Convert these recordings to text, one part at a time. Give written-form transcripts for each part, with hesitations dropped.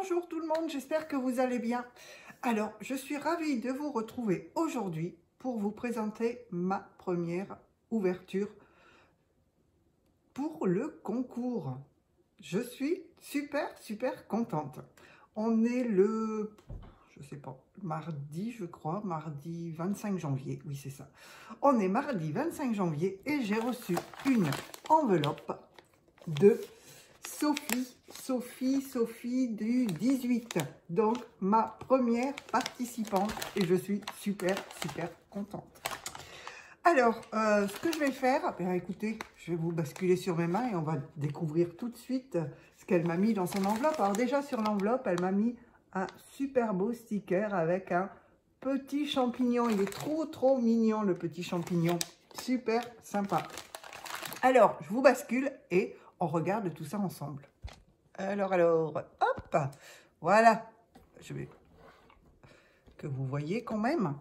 Bonjour tout le monde, j'espère que vous allez bien. Alors, je suis ravie de vous retrouver aujourd'hui pour vous présenter ma première ouverture pour le concours. Je suis super contente. On est le, je sais pas, mardi je crois, mardi 25 janvier, oui c'est ça. On est mardi 25 janvier et j'ai reçu une enveloppe de Sophie du 18, donc ma première participante et je suis super contente. Alors, ce que je vais faire, écoutez, je vais vous basculer sur mes mains et on va découvrir tout de suite ce qu'elle m'a mis dans son enveloppe. Alors déjà sur l'enveloppe, elle m'a mis un super beau sticker avec un petit champignon. Il est trop mignon le petit champignon, super sympa. Alors, je vous bascule et on regarde tout ça ensemble. Alors, hop, voilà. Je vais que vous voyez quand même.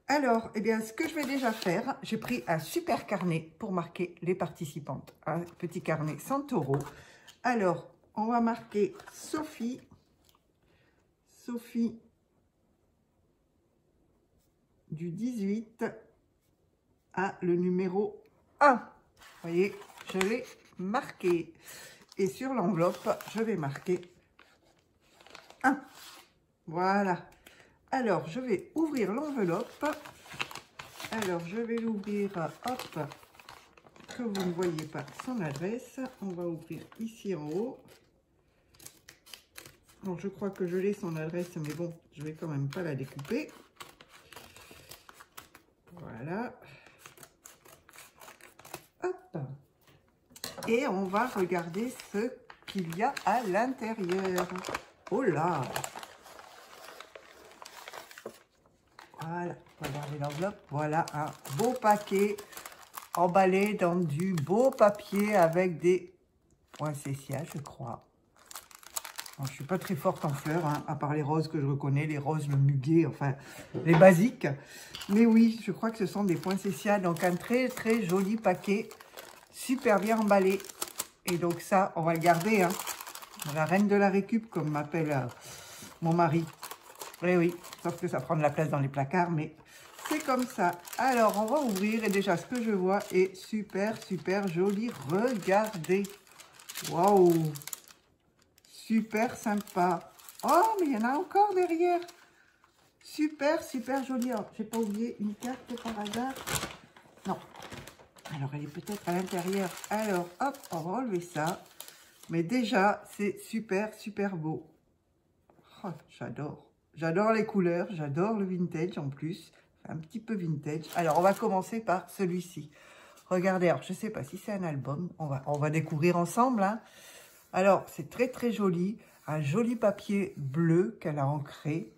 Alors, eh bien, ce que je vais déjà faire, j'ai pris un super carnet pour marquer les participantes. Un petit carnet Santoro. Alors, on va marquer Sophie du 18 à le numéro 1. Vous voyez, je l'ai marqué. Et sur l'enveloppe, je vais marquer 1. Voilà. Alors, je vais ouvrir l'enveloppe. Alors, je vais l'ouvrir, hop, que vous ne voyez pas son adresse. On va ouvrir ici en haut. Bon, je crois que je l'ai son adresse, mais bon, je vais quand même pas la découper. Voilà. Hop. Et on va regarder ce qu'il y a à l'intérieur. Oh là! Voilà, regardez l'enveloppe. Voilà un beau paquet emballé dans du beau papier avec des poinsettias, je crois. Bon, je ne suis pas très forte en fleurs, hein, à part les roses que je reconnais, les roses, le muguet, enfin, les basiques. Mais oui, je crois que ce sont des poinsettias. Donc, un très joli paquet, super bien emballé. Et donc ça, on va le garder, hein. La reine de la récup, comme m'appelle mon mari. Oui, oui, sauf que ça prend de la place dans les placards, mais c'est comme ça. Alors, on va ouvrir et déjà, ce que je vois est super joli. Regardez. Waouh. Super sympa. Oh, mais il y en a encore derrière. Super joli. Alors, j'ai pas oublié une carte par hasard. Non. Alors, elle est peut-être à l'intérieur. Alors, hop, on va enlever ça. Mais déjà, c'est super beau. Oh, j'adore. J'adore les couleurs. J'adore le vintage en plus. Un petit peu vintage. Alors, on va commencer par celui-ci. Regardez, alors, je ne sais pas si c'est un album. On va découvrir ensemble. Hein. Alors, c'est très joli. Un joli papier bleu qu'elle a ancré.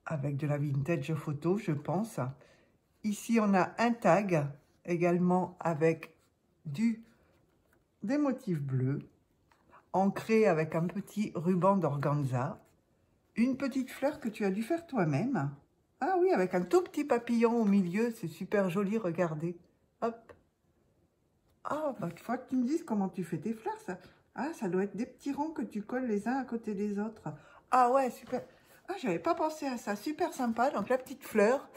Avec de la vintage photo, je pense. Ici, on a un tag également avec des motifs bleus, ancré avec un petit ruban d'organza, une petite fleur que tu as dû faire toi-même. Ah oui, avec un tout petit papillon au milieu, c'est super joli, regardez. Hop. Ah, bah, il faut que tu me dises comment tu fais tes fleurs, ça. Ah, ça doit être des petits ronds que tu colles les uns à côté des autres. Ah ouais, super. Ah, j'avais pas pensé à ça, super sympa. Donc, la petite fleur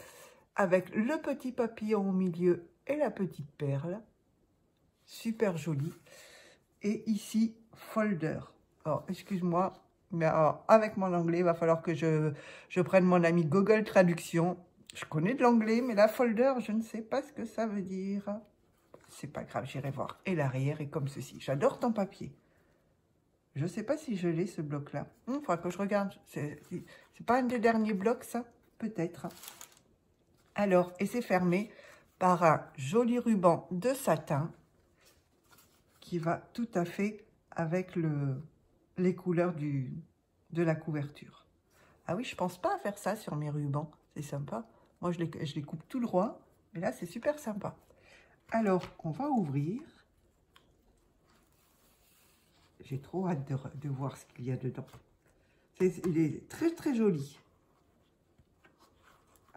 avec le petit papillon au milieu et la petite perle. Super joli. Et ici, folder. Alors, excuse-moi, mais alors, avec mon anglais, il va falloir que je prenne mon ami Google Traduction. Je connais de l'anglais, mais la folder, je ne sais pas ce que ça veut dire. C'est pas grave, j'irai voir. Et l'arrière est comme ceci. J'adore ton papier. Je ne sais pas si je l'ai, ce bloc-là. Il faudra que je regarde. C'est pas un des derniers blocs, ça? Peut-être. Alors, et c'est fermé par un joli ruban de satin qui va tout à fait avec les couleurs de la couverture. Ah oui, je pense pas à faire ça sur mes rubans. C'est sympa. Moi, je les coupe tout droit. Mais là, c'est super sympa. Alors, on va ouvrir. J'ai trop hâte de voir ce qu'il y a dedans. Il est très joli.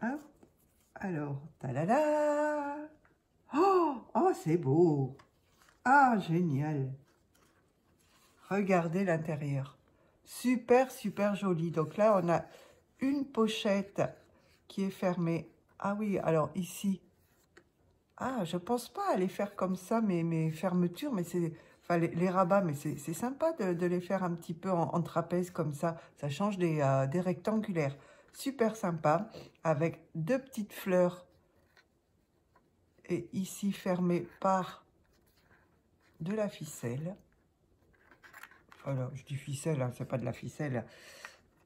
Hop. Alors, ta-da-da! Oh, c'est beau! Ah, génial! Regardez l'intérieur. Super, super joli. Donc là, on a une pochette qui est fermée. Ah oui, alors ici, ah, je pense pas à les faire comme ça, mes fermetures, mais c'est, enfin, les rabats, mais c'est sympa de les faire un petit peu en trapèze comme ça. Ça change des rectangulaires. Super sympa, avec deux petites fleurs. Et ici, fermé par de la ficelle. Alors, je dis ficelle, hein, c'est pas de la ficelle.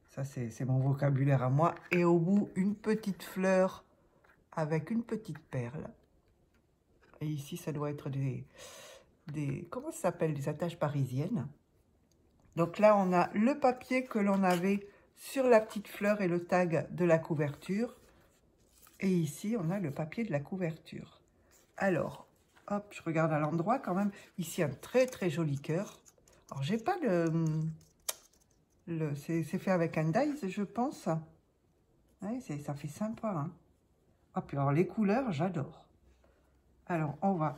Ça, c'est mon vocabulaire à moi. Et au bout, une petite fleur avec une petite perle. Et ici, ça doit être comment ça s'appelle? Des attaches parisiennes. Donc là, on a le papier que l'on avait sur la petite fleur et le tag de la couverture. Et ici, on a le papier de la couverture. Alors, hop, je regarde à l'endroit quand même. Ici, un très, très joli cœur. Alors, j'ai pas c'est fait avec un dies, je pense. Ouais, ça fait sympa, hein. Ah, puis alors, les couleurs, j'adore. Alors, on va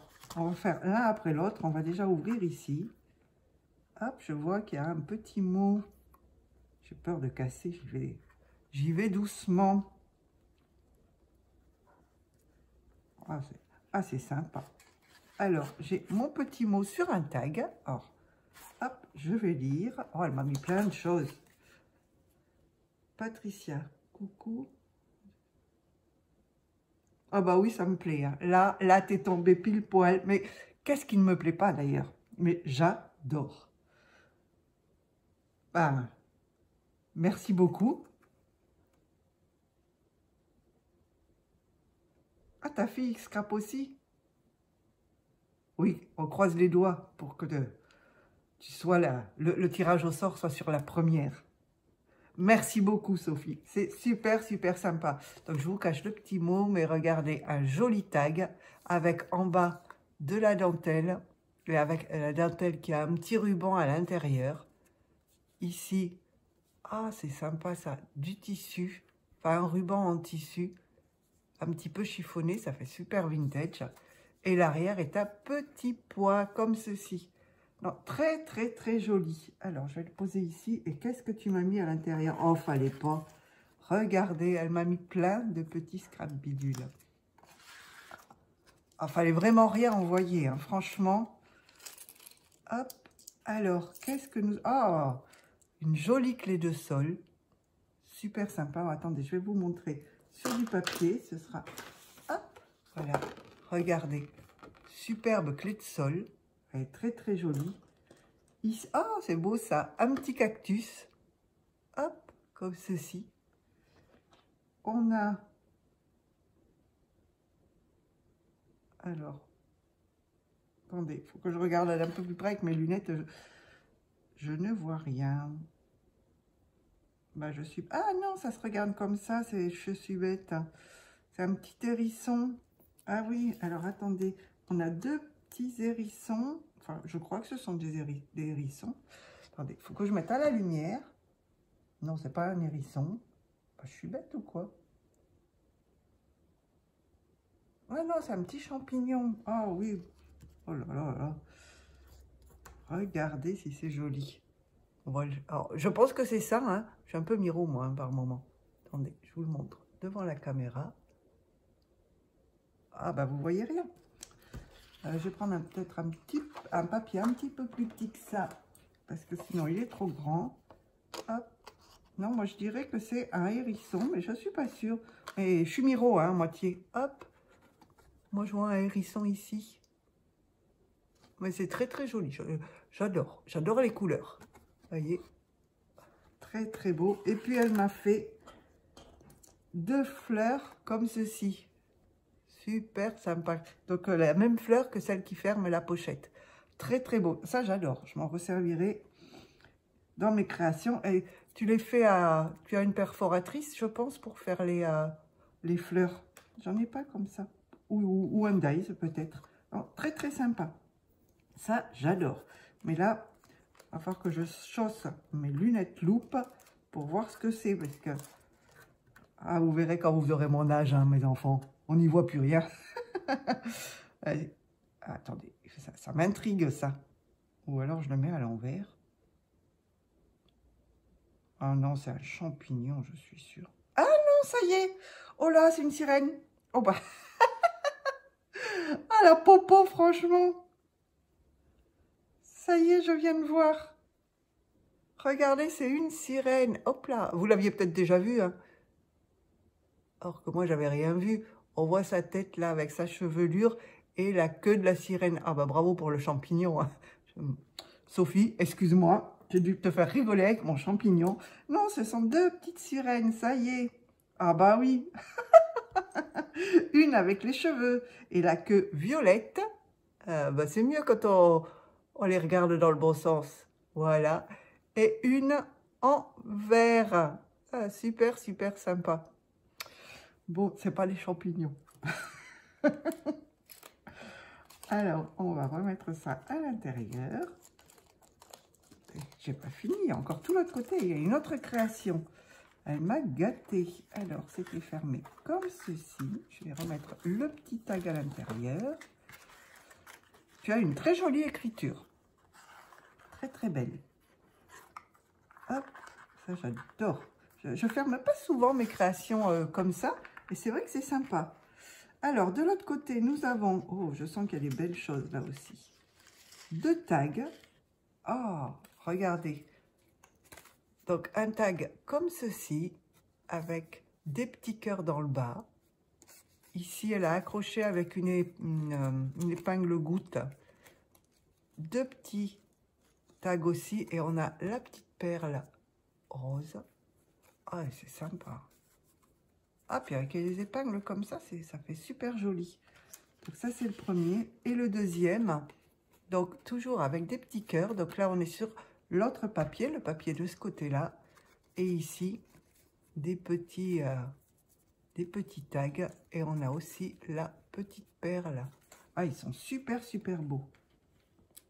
faire l'un après l'autre. On va déjà ouvrir ici. Hop, je vois qu'il y a un petit mot. J'ai peur de casser, j'y vais doucement. Ah, c'est sympa. Alors, j'ai mon petit mot sur un tag. Alors, hop, je vais lire. Oh, elle m'a mis plein de choses. Patricia, coucou. Ah bah oui, ça me plaît, hein. Là, t'es tombé pile poil. Mais qu'est-ce qui ne me plaît pas d'ailleurs? Mais j'adore. Ah, merci beaucoup. Ah, ta fille scrape aussi? Oui, on croise les doigts pour que tu sois là, le tirage au sort soit sur la première. Merci beaucoup, Sophie. C'est super, super sympa. Donc, je vous cache le petit mot, mais regardez, un joli tag avec en bas de la dentelle et avec la dentelle qui a un petit ruban à l'intérieur. Ici, ah, c'est sympa ça, du tissu, enfin un ruban en tissu, un petit peu chiffonné, ça fait super vintage. Et l'arrière est un petit pois comme ceci. Non, très, très, très joli. Alors, je vais le poser ici. Et qu'est-ce que tu m'as mis à l'intérieur? Oh, fallait pas. Regardez, elle m'a mis plein de petits scrap bidules. Ah, fallait vraiment rien envoyer, hein, franchement. Hop. Alors, qu'est-ce que nous... Oh, une jolie clé de sol. Super sympa. Attendez, je vais vous montrer sur du papier. Ce sera... Hop, voilà. Regardez. Superbe clé de sol. Elle est très, très jolie. Ici, oh, c'est beau ça. Un petit cactus. Hop, comme ceci. On a... Alors, attendez, il faut que je regarde un peu plus près avec mes lunettes. Je ne vois rien. Bah, je suis... Ah non, ça se regarde comme ça, je suis bête. C'est un petit hérisson. Ah oui, alors attendez, on a deux petits hérissons. Enfin, je crois que ce sont des hérissons. Attendez, il faut que je mette à la lumière. Non, c'est pas un hérisson. Bah, je suis bête ou quoi? Ouais, non, c'est un petit champignon. Ah oui. Oh là là là. Regardez si c'est joli. Alors, je pense que c'est ça, hein. Je suis un peu miro, moi, hein, par moment. Attendez, je vous le montre devant la caméra. Ah, bah, vous voyez rien. Je vais prendre peut-être un papier un petit peu plus petit que ça, parce que sinon, il est trop grand. Hop. Non, moi, je dirais que c'est un hérisson, mais je ne suis pas sûre. Et je suis miro, hein, moitié. Hop. Moi, je vois un hérisson ici. Mais c'est très, très joli. J'adore. J'adore les couleurs. Vous voyez, très très beau. Et puis elle m'a fait deux fleurs comme ceci. Super sympa. Donc la même fleur que celle qui ferme la pochette. Très très beau. Ça j'adore. Je m'en resservirai dans mes créations. Et tu les fais à... Tu as une perforatrice, je pense, pour faire les fleurs. J'en ai pas comme ça. Ou un dies peut-être. Très très sympa. Ça j'adore. Mais là... Il va falloir que je chausse mes lunettes loupe pour voir ce que c'est. Parce que, ah, vous verrez quand vous aurez mon âge, hein, mes enfants. On n'y voit plus rien. Allez. Attendez, ça m'intrigue, ça. Ou alors je le mets à l'envers. Ah non, c'est un champignon, je suis sûre. Ah non, ça y est. Oh là, c'est une sirène. Oh bah. Ah la popo, franchement. Ça y est, je viens de voir. Regardez, c'est une sirène. Hop là. Vous l'aviez peut-être déjà vue, hein. Or que moi, j'avais rien vu. On voit sa tête là, avec sa chevelure et la queue de la sirène. Ah bah bravo pour le champignon, hein. Sophie, excuse-moi. J'ai dû te faire rigoler avec mon champignon. Non, ce sont deux petites sirènes, ça y est. Ah bah oui. Une avec les cheveux et la queue violette. Bah c'est mieux quand on les regarde dans le bon sens. Voilà. Et une en vert. Ah, super, super sympa. Bon, c'est pas les champignons. Alors, on va remettre ça à l'intérieur. J'ai pas fini, il y a encore tout l'autre côté. Il y a une autre création. Elle m'a gâtée. Alors, c'était fermé comme ceci. Je vais remettre le petit tag à l'intérieur. Tu as une très jolie écriture. Très, très belle. Hop, ça j'adore. Je ferme pas souvent mes créations comme ça. Et c'est vrai que c'est sympa. Alors, de l'autre côté, nous avons... Oh, je sens qu'il y a des belles choses là aussi. Deux tags. Oh, regardez. Donc, un tag comme ceci, avec des petits cœurs dans le bas. Ici, elle a accroché avec une épingle goutte. Deux petits tags aussi. Et on a la petite perle rose. Ah, c'est sympa. Ah, puis avec les épingles comme ça fait super joli. Donc ça, c'est le premier. Et le deuxième, donc toujours avec des petits cœurs. Donc là, on est sur l'autre papier, le papier de ce côté-là. Et ici, des petits tags. Et on a aussi la petite perle. Ah, ils sont super, super beaux.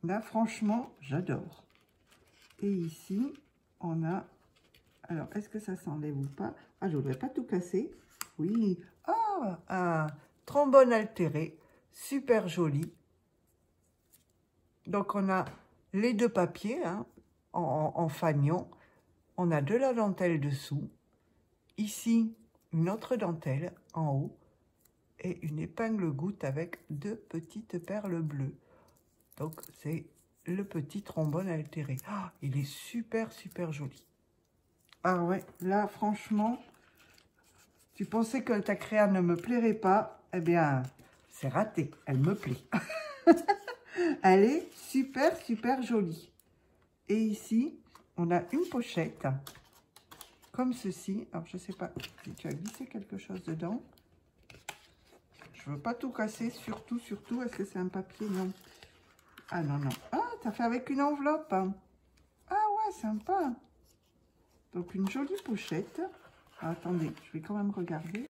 Là, franchement, j'adore. Et ici, on a... Alors, est-ce que ça s'enlève ou pas? Ah, je ne voudrais pas tout casser. Oui. Ah, un trombone altéré. Super joli. Donc, on a les deux papiers hein, en fanion. On a de la dentelle dessous. Ici, une autre dentelle en haut. Et une épingle goutte avec deux petites perles bleues. Donc, c'est le petit trombone altéré. Ah, il est super, super joli. Ah ouais, là, franchement, tu pensais que ta créa ne me plairait pas. Eh bien, c'est raté. Elle me plaît. Elle est super, super jolie. Et ici, on a une pochette, comme ceci. Alors, je ne sais pas si tu as glissé quelque chose dedans. Je ne veux pas tout casser, surtout. Est-ce que c'est un papier? Non. Ah, non, non. Ah, tu as fait avec une enveloppe. Ah, ouais, sympa. Donc, une jolie pochette. Ah, attendez, je vais quand même regarder.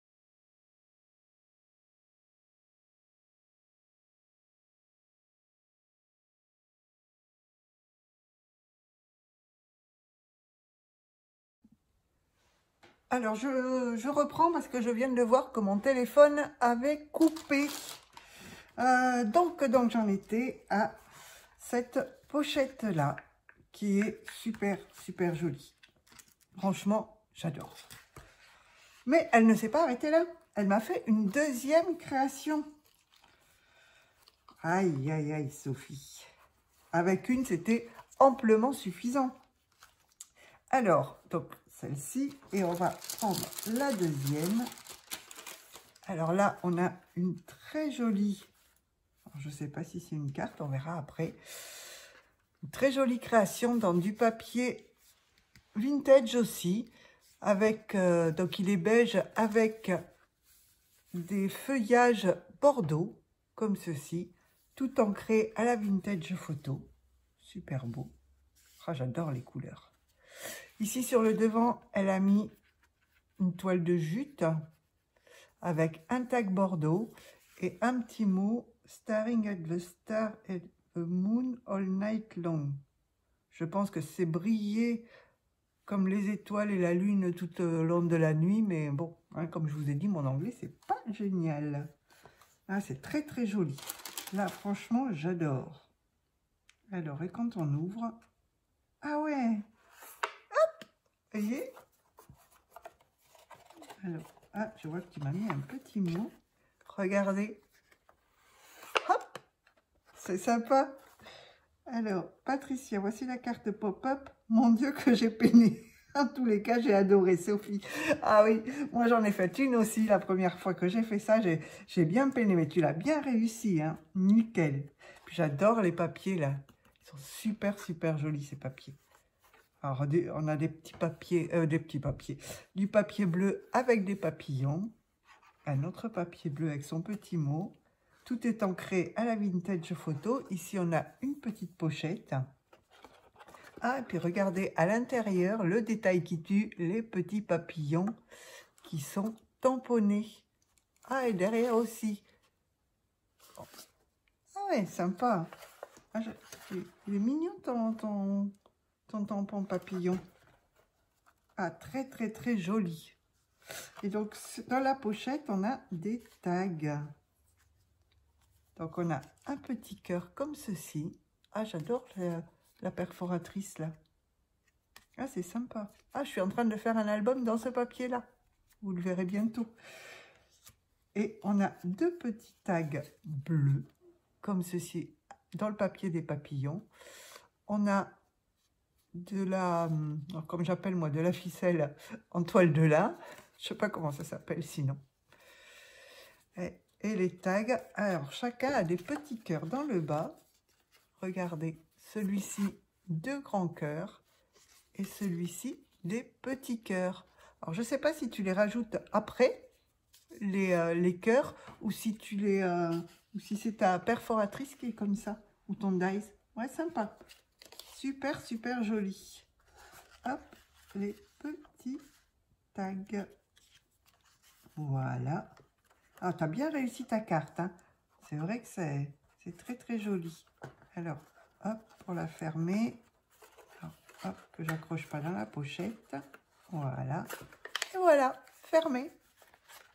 Alors, je reprends parce que je viens de voir que mon téléphone avait coupé. Donc j'en étais à cette pochette-là qui est super, super jolie. Franchement, j'adore. Mais elle ne s'est pas arrêtée là. Elle m'a fait une deuxième création. Aïe, aïe, aïe, Sophie. Avec une, c'était amplement suffisant. Alors, donc, celle-ci. Et on va prendre la deuxième. Alors là, on a une très jolie... Alors, je ne sais pas si c'est une carte, on verra après. Une très jolie création dans du papier vintage aussi. Avec, donc il est beige avec des feuillages bordeaux, comme ceci. Tout ancré à la vintage photo. Super beau. Ah, j'adore les couleurs. Ici, sur le devant, elle a mis une toile de jute avec un tag bordeaux et un petit mot « Staring at the star and the moon all night long ». Je pense que c'est briller comme les étoiles et la lune tout au long de la nuit. Mais bon, hein, comme je vous ai dit, mon anglais, c'est pas génial. Ah, c'est très, très joli. Là, franchement, j'adore. Alors, et quand on ouvre... Ah ouais! Hop! essayer? Alors, ah, je vois que tu m'as mis un petit mot. Regardez. Hop, c'est sympa. Alors, Patricia, voici la carte pop-up. Mon Dieu, que j'ai peiné. En tous les cas, j'ai adoré, Sophie. Ah oui, moi j'en ai fait une aussi. La première fois que j'ai fait ça, j'ai bien peiné. Mais tu l'as bien réussi, hein. Nickel. Puis j'adore les papiers, là. Ils sont super, super jolis, ces papiers. Alors, on a des petits papiers, du papier bleu avec des papillons. Un autre papier bleu avec son petit mot. Tout est ancré à la vintage photo. Ici, on a une petite pochette. Ah, et puis regardez, à l'intérieur, le détail qui tue, les petits papillons qui sont tamponnés. Ah, et derrière aussi. Ah ouais, sympa. Ah, il est mignon ton tampon papillon. Ah, très, très, très joli. Et donc, dans la pochette, on a des tags. Donc, on a un petit cœur comme ceci. Ah, j'adore la perforatrice, là. Ah, c'est sympa. Ah, je suis en train de faire un album dans ce papier-là. Vous le verrez bientôt. Et on a deux petits tags bleus, comme ceci, dans le papier des papillons. On a de la, comme j'appelle moi, de la ficelle en toile de lin. Je ne sais pas comment ça s'appelle sinon. Et les tags, alors chacun a des petits cœurs dans le bas. Regardez, celui-ci, deux grands cœurs. Et celui-ci, des petits cœurs. Alors, je ne sais pas si tu les rajoutes après, les cœurs, ou si tu les, ou si c'est ta perforatrice qui est comme ça, ou ton dies. Ouais, sympa. Super, super joli. Hop, les petits tags. Voilà. Ah, tu as bien réussi ta carte, hein. C'est vrai que c'est très, très joli. Alors, hop, pour la fermer. Hop, que j'accroche pas dans la pochette. Voilà. Et voilà, fermé.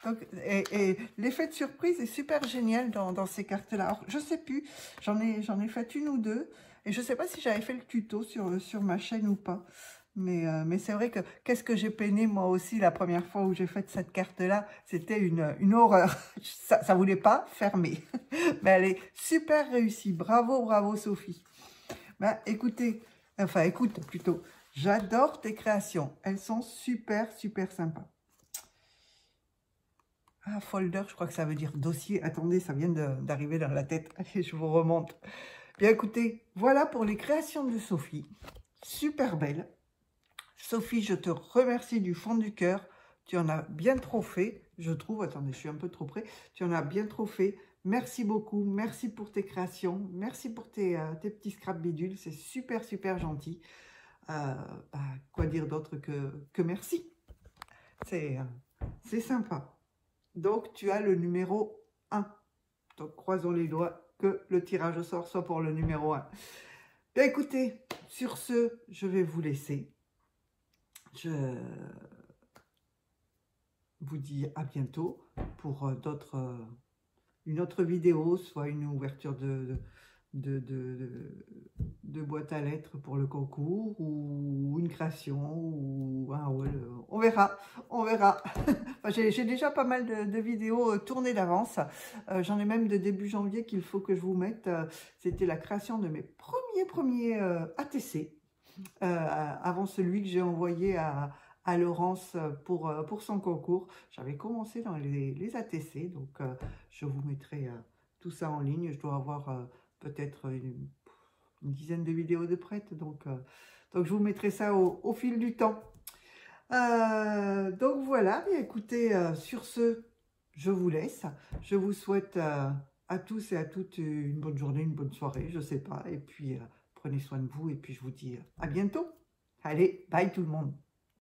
Donc, et l'effet de surprise est super génial dans ces cartes-là. Alors, je sais plus, j'en ai fait une ou deux. Et je sais pas si j'avais fait le tuto sur ma chaîne ou pas. Mais c'est vrai que qu'est-ce que j'ai peiné moi aussi la première fois où j'ai fait cette carte-là. C'était une horreur. Ça voulait pas fermer. Mais elle est super réussie. Bravo, bravo Sophie. Ben, écoutez... Enfin, écoute, plutôt, j'adore tes créations. Elles sont super, super sympas. Ah, folder, je crois que ça veut dire dossier. Attendez, ça vient d'arriver dans la tête. Allez, je vous remonte. Bien, écoutez, voilà pour les créations de Sophie. Super belle. Sophie, je te remercie du fond du cœur. Tu en as bien trop fait, je trouve. Attendez, je suis un peu trop près. Tu en as bien trop fait. Merci beaucoup. Merci pour tes créations. Merci pour tes petits scrap bidules. C'est super, super gentil. Quoi dire d'autre que merci. C'est sympa. Donc, tu as le numéro 1. Donc, croisons les doigts que le tirage au sort soit pour le numéro 1. Bien, écoutez, sur ce, je vais vous laisser. Je vous dis à bientôt pour une autre vidéo, soit une ouverture de boîte à lettres pour le concours, ou une création, ou un haul. On verra, on verra. J'ai déjà pas mal de vidéos tournées d'avance. J'en ai même de début janvier qu'il faut que je vous mette. C'était la création de mes premiers ATC. Avant celui que j'ai envoyé à Laurence pour son concours. J'avais commencé dans les ATC, donc je vous mettrai tout ça en ligne. Je dois avoir peut-être une dizaine de vidéos de prêtes, donc je vous mettrai ça au fil du temps. Donc voilà, et écoutez, sur ce, je vous laisse. Je vous souhaite à tous et à toutes une bonne journée, une bonne soirée, je sais pas, et puis prenez soin de vous, et puis je vous dis à bientôt. Allez, bye tout le monde.